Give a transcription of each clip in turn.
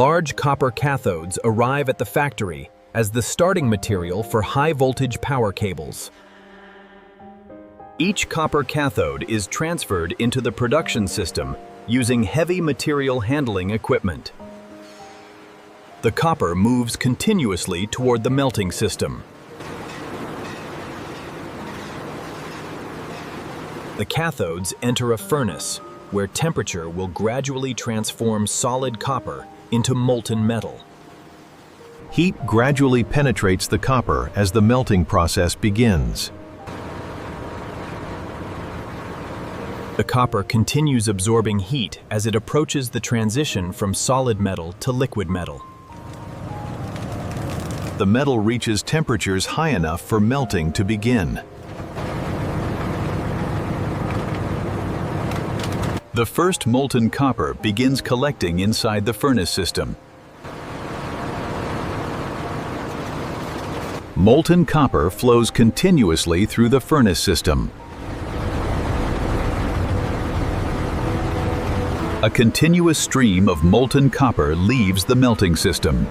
Large copper cathodes arrive at the factory as the starting material for high-voltage power cables. Each copper cathode is transferred into the production system using heavy material handling equipment. The copper moves continuously toward the melting system. The cathodes enter a furnace where temperature will gradually transform solid copper into molten metal. Heat gradually penetrates the copper as the melting process begins. The copper continues absorbing heat as it approaches the transition from solid metal to liquid metal. The metal reaches temperatures high enough for melting to begin. The first molten copper begins collecting inside the furnace system. Molten copper flows continuously through the furnace system. A continuous stream of molten copper leaves the melting system.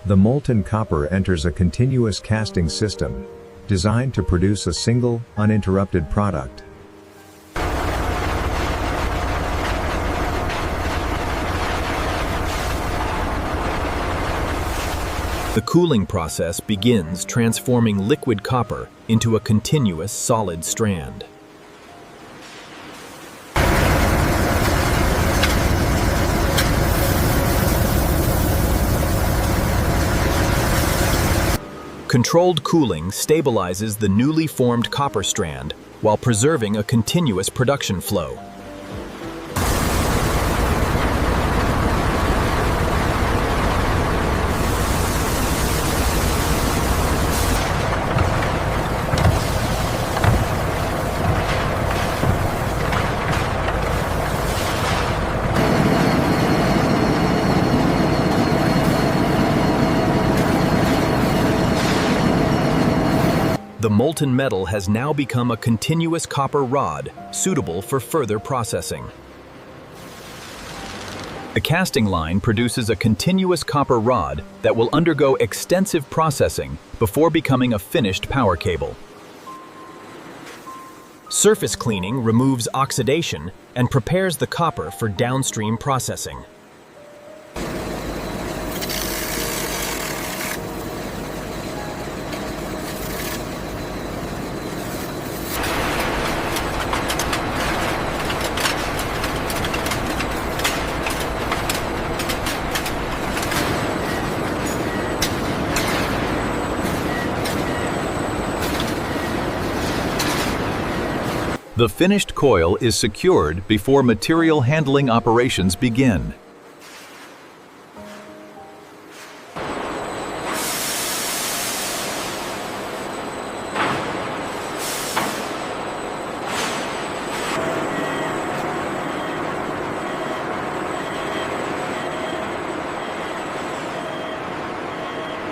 The molten copper enters a continuous casting system, designed to produce a single, uninterrupted product. The cooling process begins transforming liquid copper into a continuous solid strand. Controlled cooling stabilizes the newly formed copper strand while preserving a continuous production flow. The molten metal has now become a continuous copper rod, suitable for further processing. The casting line produces a continuous copper rod that will undergo extensive processing before becoming a finished power cable. Surface cleaning removes oxidation and prepares the copper for downstream processing. The finished coil is secured before material handling operations begin.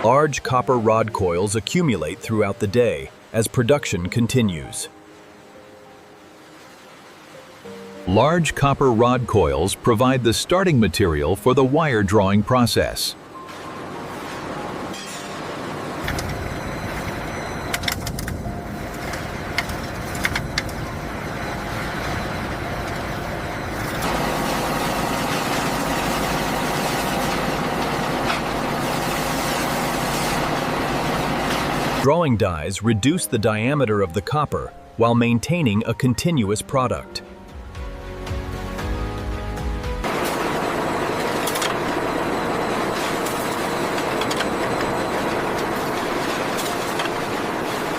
Large copper rod coils accumulate throughout the day as production continues. Large copper rod coils provide the starting material for the wire drawing process. Drawing dies reduce the diameter of the copper while maintaining a continuous product.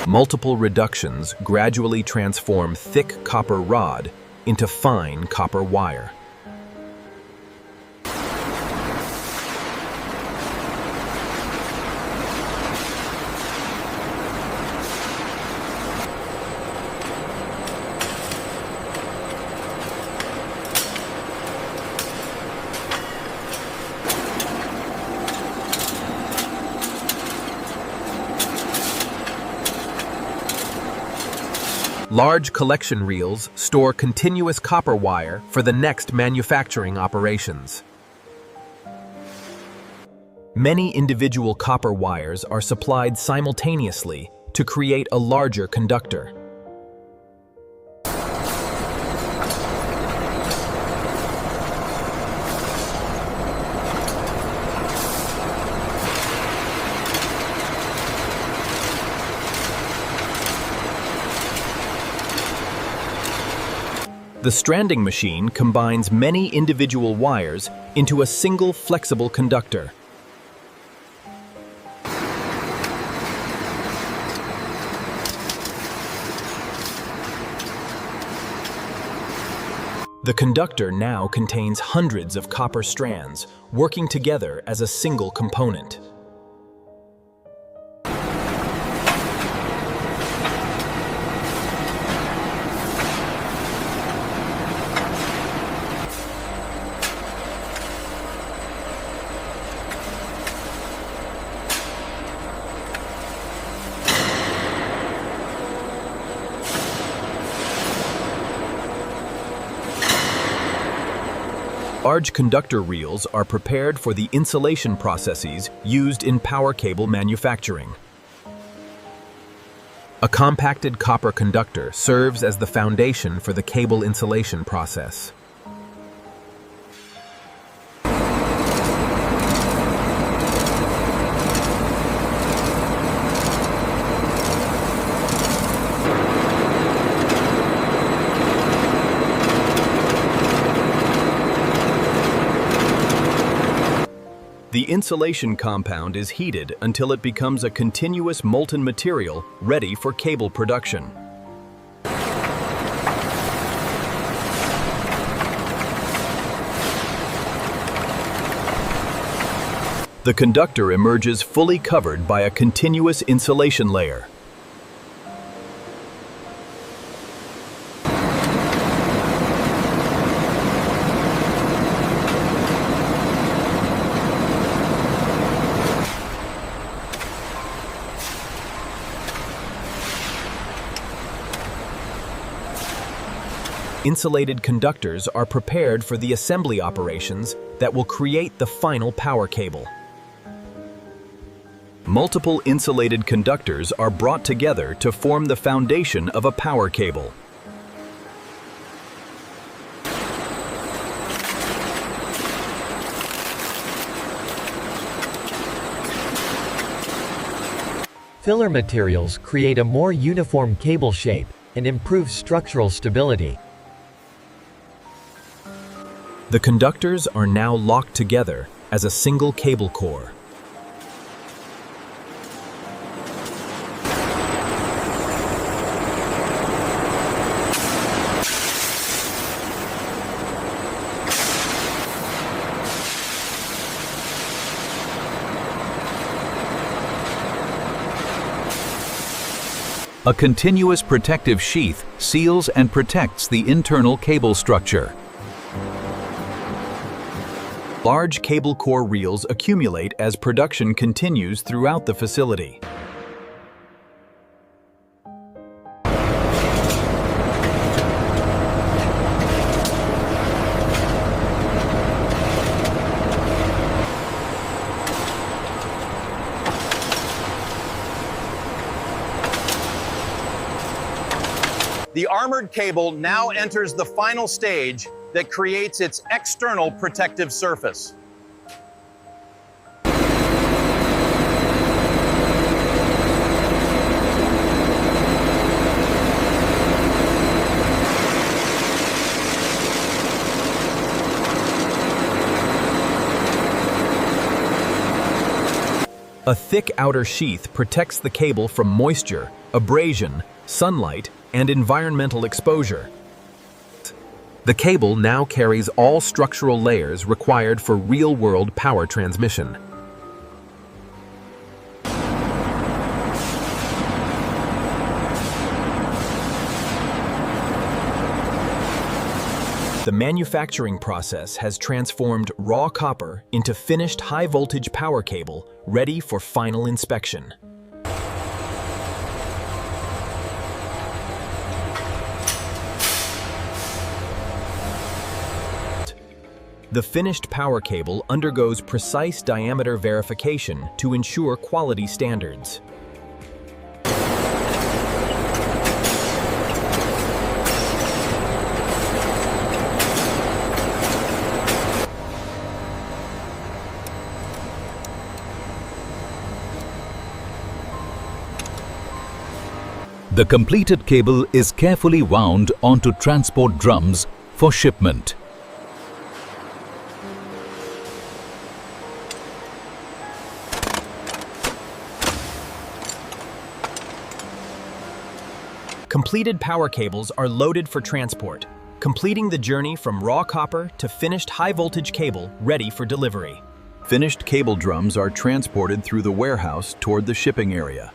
Multiple reductions gradually transform thick copper rod into fine copper wire. Large collection reels store continuous copper wire for the next manufacturing operations. Many individual copper wires are supplied simultaneously to create a larger conductor. The stranding machine combines many individual wires into a single flexible conductor. The conductor now contains hundreds of copper strands working together as a single component. Large conductor reels are prepared for the insulation processes used in power cable manufacturing. A compacted copper conductor serves as the foundation for the cable insulation process. The insulation compound is heated until it becomes a continuous molten material ready for cable production. The conductor emerges fully covered by a continuous insulation layer. Insulated conductors are prepared for the assembly operations that will create the final power cable. Multiple insulated conductors are brought together to form the foundation of a power cable. Filler materials create a more uniform cable shape and improve structural stability. The conductors are now locked together as a single cable core. A continuous protective sheath seals and protects the internal cable structure. Large cable core reels accumulate as production continues throughout the facility. The armored cable now enters the final stage that creates its external protective surface. A thick outer sheath protects the cable from moisture, abrasion, sunlight, and environmental exposure. The cable now carries all structural layers required for real-world power transmission. The manufacturing process has transformed raw copper into finished high-voltage power cable ready for final inspection. The finished power cable undergoes precise diameter verification to ensure quality standards. The completed cable is carefully wound onto transport drums for shipment. Completed power cables are loaded for transport, completing the journey from raw copper to finished high-voltage cable ready for delivery. Finished cable drums are transported through the warehouse toward the shipping area.